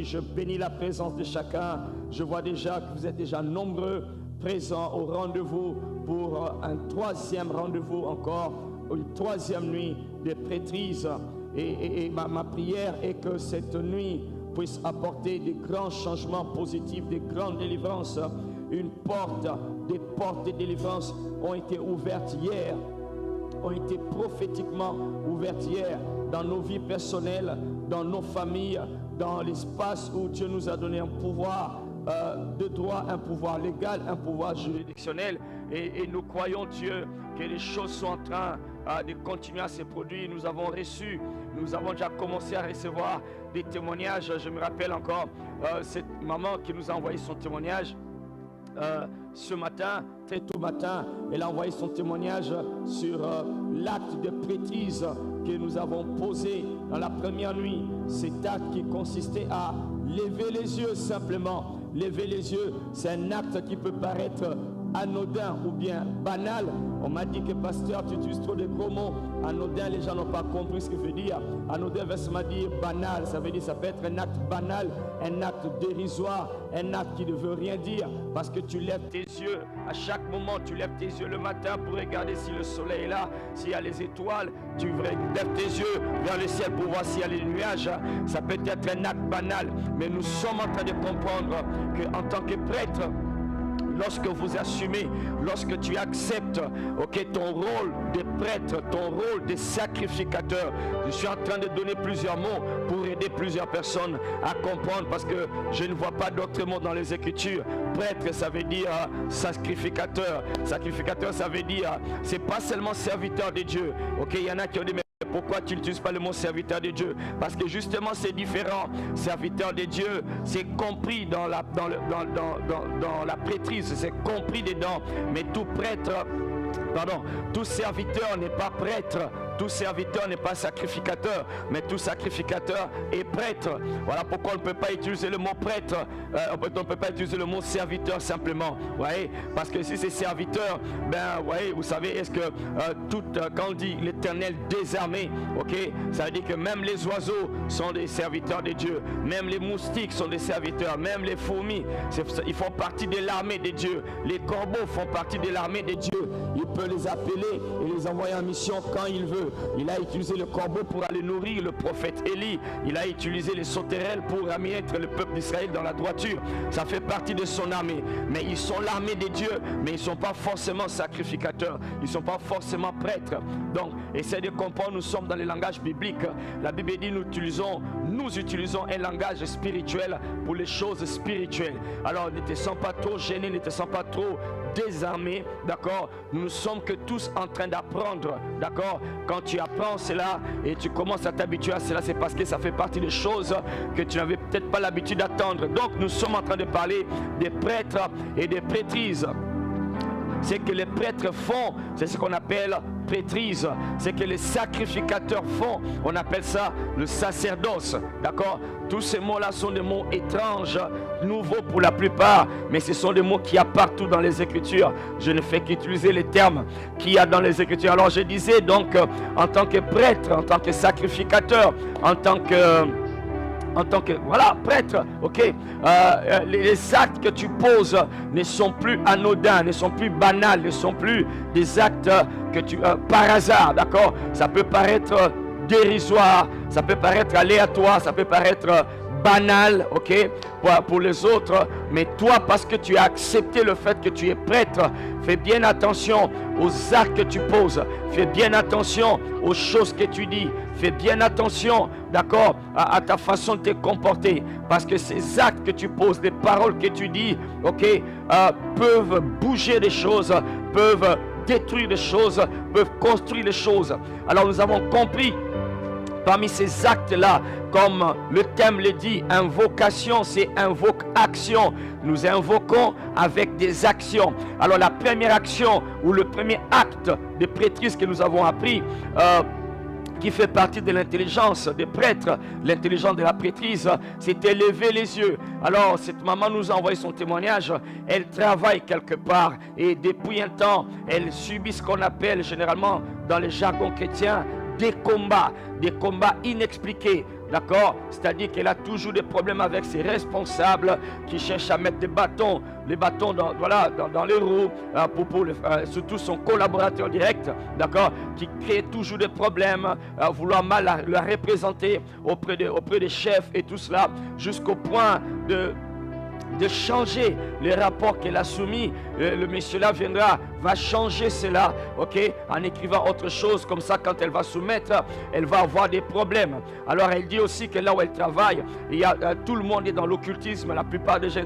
je bénis la présence de chacun. Je vois déjà que vous êtes déjà nombreux présents au rendez-vous pour un troisième rendez-vous encore, une troisième nuit de prêtrise. Et ma prière est que cette nuit puisse apporter des grands changements positifs, des grandes délivrances. Des portes de délivrance ont été ouvertes hier, ont été prophétiquement ouvertes hier dans nos vies personnelles, dans nos familles, dans l'espace où Dieu nous a donné un pouvoir de droit, un pouvoir légal, un pouvoir juridictionnel. Et nous croyons, Dieu, que les choses sont en train de continuer à se produire. Nous avons déjà commencé à recevoir des témoignages. Je me rappelle encore cette maman qui nous a envoyé son témoignage ce matin, très tôt matin. Elle a envoyé son témoignage sur l'acte de prêtrise que nous avons posé dans la première nuit. Cet acte qui consistait à lever les yeux simplement. Lever les yeux, c'est un acte qui peut paraître anodin ou bien banal. On m'a dit que pasteur, tu utilises trop de gros mots. Anodin, les gens n'ont pas compris ce que veut dire. Anodin veut dire banal. Ça veut dire, ça peut être un acte banal, un acte dérisoire, un acte qui ne veut rien dire. Parce que tu lèves tes yeux. À chaque moment, tu lèves tes yeux le matin pour regarder si le soleil est là, s'il y a les étoiles. Tu lèves tes yeux vers le ciel pour voir s'il y a les nuages. Ça peut être un acte banal. Mais nous sommes en train de comprendre qu'en tant que prêtre, lorsque vous assumez, lorsque tu acceptes ton rôle de prêtre, ton rôle de sacrificateur, je suis en train de donner plusieurs mots pour aider plusieurs personnes à comprendre, parce que je ne vois pas d'autres mots dans les Écritures. Prêtre, ça veut dire sacrificateur. Sacrificateur, ça veut dire, c'est pas seulement serviteur de Dieu. Il y en a qui ont dit, mais pourquoi tu n'utilises pas le mot serviteur de Dieu? Parce que justement c'est différent. Serviteur de Dieu, c'est compris dans la prêtrise, c'est compris dedans. Mais tout serviteur n'est pas prêtre. Tout serviteur n'est pas sacrificateur, mais tout sacrificateur est prêtre. Voilà pourquoi on ne peut pas utiliser le mot prêtre, on ne peut pas utiliser le mot serviteur simplement. Voyez, parce que si c'est serviteur, voyez, vous savez, est-ce que quand on dit l'Éternel désarmé, ça veut dire que même les oiseaux sont des serviteurs de Dieu, même les moustiques sont des serviteurs, même les fourmis, ils font partie de l'armée de Dieu, les corbeaux font partie de l'armée de Dieu. Il peut les appeler et les envoyer en mission quand il veut. Il a utilisé le corbeau pour aller nourrir le prophète Élie. Il a utilisé les sauterelles pour mettre le peuple d'Israël dans la droiture. Ça fait partie de son armée. Mais ils sont l'armée de Dieu, mais ils ne sont pas forcément sacrificateurs. Ils ne sont pas forcément prêtres. Donc, essayez de comprendre, nous sommes dans le langage biblique. La Bible dit nous utilisons un langage spirituel pour les choses spirituelles. Alors, ne te sens pas trop gêné, ne te sens pas trop désarmé, d'accord? Nous ne sommes que tous en train d'apprendre, d'accord? Quand tu apprends cela et tu commences à t'habituer à cela, c'est parce que ça fait partie des choses que tu n'avais peut-être pas l'habitude d'attendre. Donc nous sommes en train de parler des prêtres et des prêtrises. Ce que les prêtres font, c'est ce qu'on appelle prêtrise. Ce que les sacrificateurs font, on appelle ça le sacerdoce. D'accord? Tous ces mots-là sont des mots étranges, nouveaux pour la plupart, mais ce sont des mots qu'il y a partout dans les Écritures. Je ne fais qu'utiliser les termes qu'il y a dans les Écritures. Alors je disais donc, en tant que prêtre, en tant que sacrificateur, en tant que prêtre, les actes que tu poses ne sont plus anodins, ne sont plus banals, ne sont plus des actes que tu par hasard, d'accord? Ça peut paraître dérisoire, ça peut paraître aléatoire, ça peut paraître banal, pour les autres, mais toi, parce que tu as accepté le fait que tu es prêtre, fais bien attention aux actes que tu poses, fais bien attention aux choses que tu dis, fais bien attention, d'accord, à ta façon de te comporter, parce que ces actes que tu poses, les paroles que tu dis, peuvent bouger des choses, peuvent détruire des choses, peuvent construire des choses. Alors nous avons compris, parmi ces actes-là, comme le thème le dit, invocation, c'est invoque action. Nous invoquons avec des actions. Alors la première action ou le premier acte de prêtrise que nous avons appris, qui fait partie de l'intelligence des prêtres, l'intelligence de la prêtrise, c'était lever les yeux. Alors cette maman nous a envoyé son témoignage. Elle travaille quelque part et depuis un temps, elle subit ce qu'on appelle généralement dans les jargons chrétiens des combats inexpliqués, d'accord? C'est-à-dire qu'elle a toujours des problèmes avec ses responsables qui cherchent à mettre les bâtons dans les roues, surtout son collaborateur direct, d'accord? Qui crée toujours des problèmes, vouloir mal la représenter auprès des chefs et tout cela, jusqu'au point de changer les rapports qu'elle a soumis. Le monsieur-là va changer cela, ok, en écrivant autre chose. Comme ça, quand elle va soumettre, elle va avoir des problèmes. Alors, elle dit aussi que là où elle travaille, tout le monde est dans l'occultisme. La plupart des gens